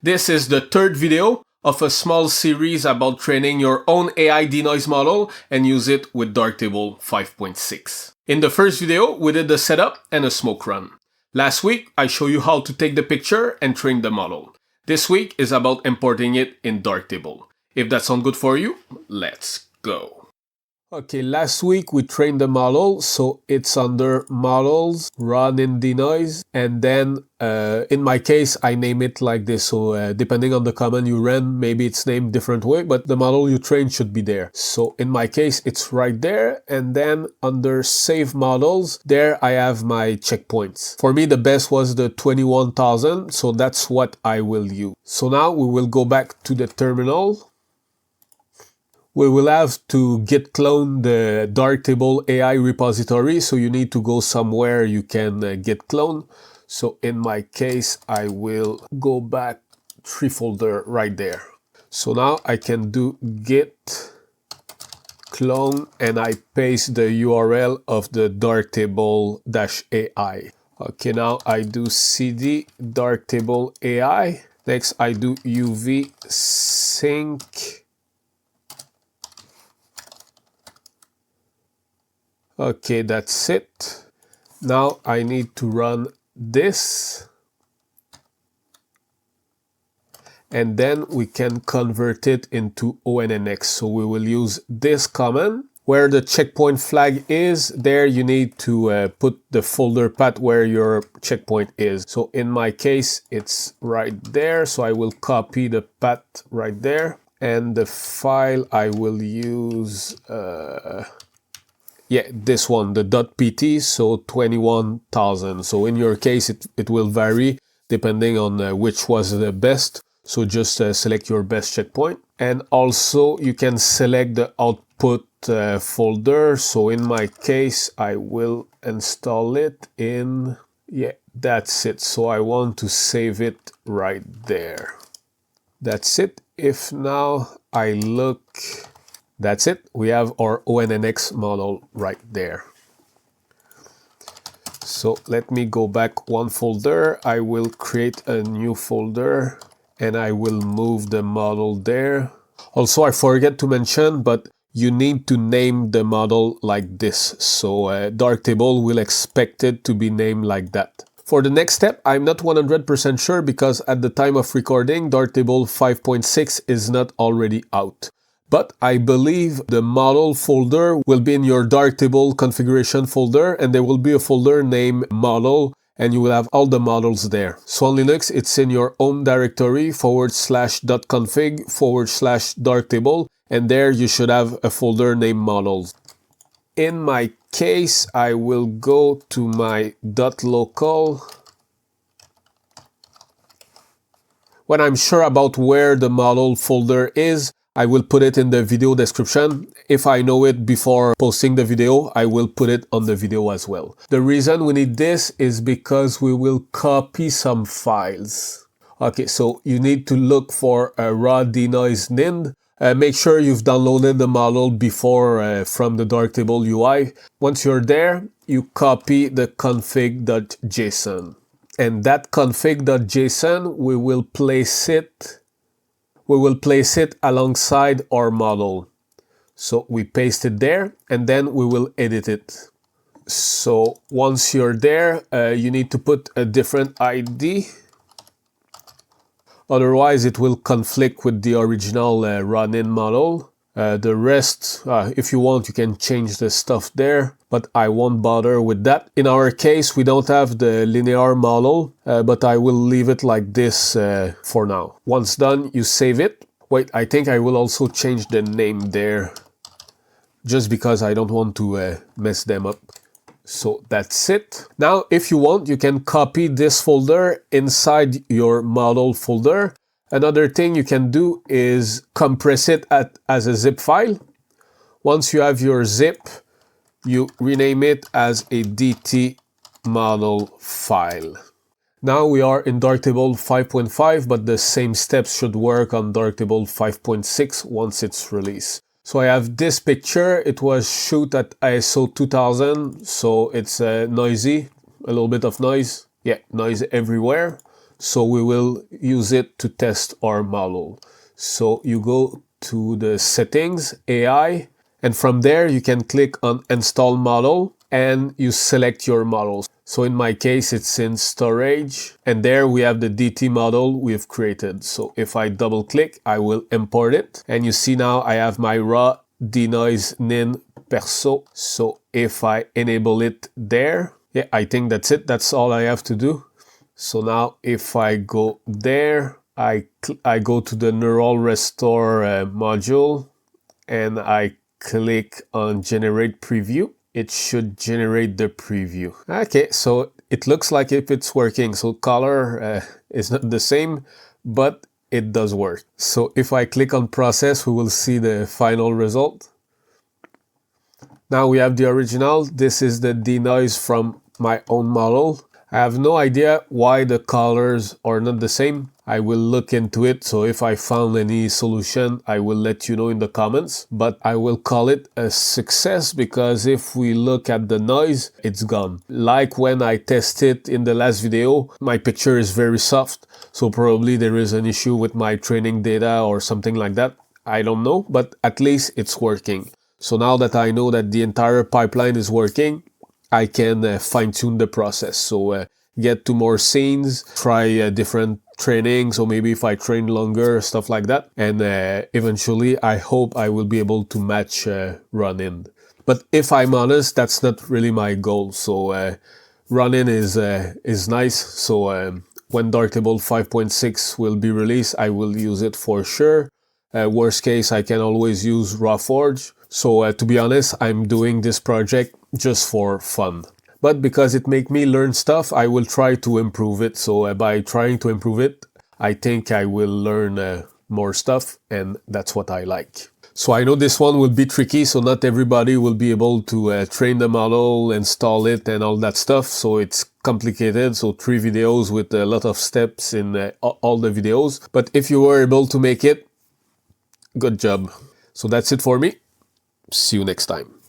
This is the third video of a small series about training your own AI denoise model and use it with Darktable 5.6. In the first video, we did the setup and a smoke run. Last week, I showed you how to take the picture and train the model. This week is about importing it in Darktable. If that sounds good for you, let's go. Okay, last week we trained the model, so it's under models, run in denoise, and then in my case I name it like this. So depending on the command you run, maybe it's named different way, but the model you train should be there. So in my case it's right there, and then under save models, there I have my checkpoints. For me the best was the 21,000, so that's what I will use. So now we will go back to the terminal. We will have to git clone the Darktable AI repository, so you need to go somewhere you can git clone. So in my case, I will go back 3 folder right there. So now I can do git clone and I paste the URL of the Darktable-AI. Okay, now I do cd Darktable AI. Next I do uv sync. Okay, that's it. Now I need to run this. And then we can convert it into ONNX. So we will use this command. Where the checkpoint flag is, there you need to put the folder path where your checkpoint is. So in my case, it's right there. So I will copy the path right there. And the file I will use... yeah, this one, the .pt, so 21,000. So in your case, it will vary depending on which was the best. So just select your best checkpoint. And also you can select the output folder. So in my case, I will install it in, yeah, that's it. So I want to save it right there. That's it. If now I look... That's it. We have our ONNX model right there. So let me go back 1 folder. I will create a new folder and I will move the model there. Also, I forget to mention, but you need to name the model like this. So Darktable will expect it to be named like that. For the next step, I'm not 100% sure because at the time of recording, Darktable 5.6 is not already out. But I believe the model folder will be in your Darktable configuration folder, and there will be a folder named model, and you will have all the models there. So on Linux, it's in your home directory /.config/Darktable, and there you should have a folder named models. In my case, I will go to my .local. When I'm sure about where the model folder is, I will put it in the video description. If I know it before posting the video, I will put it on the video as well. The reason we need this is because we will copy some files. Okay, so you need to look for a raw denoise nind. Make sure you've downloaded the model before from the Darktable UI. Once you're there, you copy the config.json. And that config.json, we will place it alongside our model. So we paste it there and then we will edit it. So once you're there, you need to put a different ID. Otherwise it will conflict with the original run-in model. The rest, if you want, you can change the stuff there, but I won't bother with that. In our case, we don't have the linear model, but I will leave it like this for now. Once done, you save it. Wait, I think I will also change the name there, just because I don't want to mess them up. So that's it. Now, if you want, you can copy this folder inside your model folder. Another thing you can do is compress it as a zip file. Once you have your zip, you rename it as a DT model file. Now we are in Darktable 5.5, but the same steps should work on Darktable 5.6 once it's released. So I have this picture. It was shot at ISO 2000, so it's noisy, a little bit of noise. Yeah, noise everywhere. So we will use it to test our model. So you go to the settings, AI, and from there you can click on install model and you select your model. So in my case, it's in storage, and there we have the DT model we've created. So if I double click, I will import it. And you see now I have my raw denoise nin perso. So if I enable it there, yeah, I think that's it. That's all I have to do. So now if I go there, I go to the neural restore module and I click on generate preview. It should generate the preview. Okay, so it looks like if it's working. So color is not the same, but it does work. So if I click on process, we will see the final result. Now we have the original. This is the denoise from my own model. I have no idea why the colors are not the same. I will look into it, so if I found any solution, I will let you know in the comments. But I will call it a success because if we look at the noise, it's gone. Like when I tested in the last video, my picture is very soft, so probably there is an issue with my training data or something like that. I don't know, but at least it's working. So now that I know that the entire pipeline is working, I can fine-tune the process. So get to more scenes, try different trainings, or maybe if I train longer, stuff like that. And eventually, I hope I will be able to match run-in. But if I'm honest, that's not really my goal. So run-in is nice. So when Darktable 5.6 will be released, I will use it for sure. Worst case, I can always use RawForge. So to be honest, I'm doing this project just for fun. But because it makes me learn stuff, I will try to improve it. So by trying to improve it, I think I will learn more stuff, and that's what I like. So I know this one will be tricky, so not everybody will be able to train the model, install it, and all that stuff. So it's complicated. So 3 videos with a lot of steps in all the videos. But if you were able to make it, good job. So that's it for me. See you next time.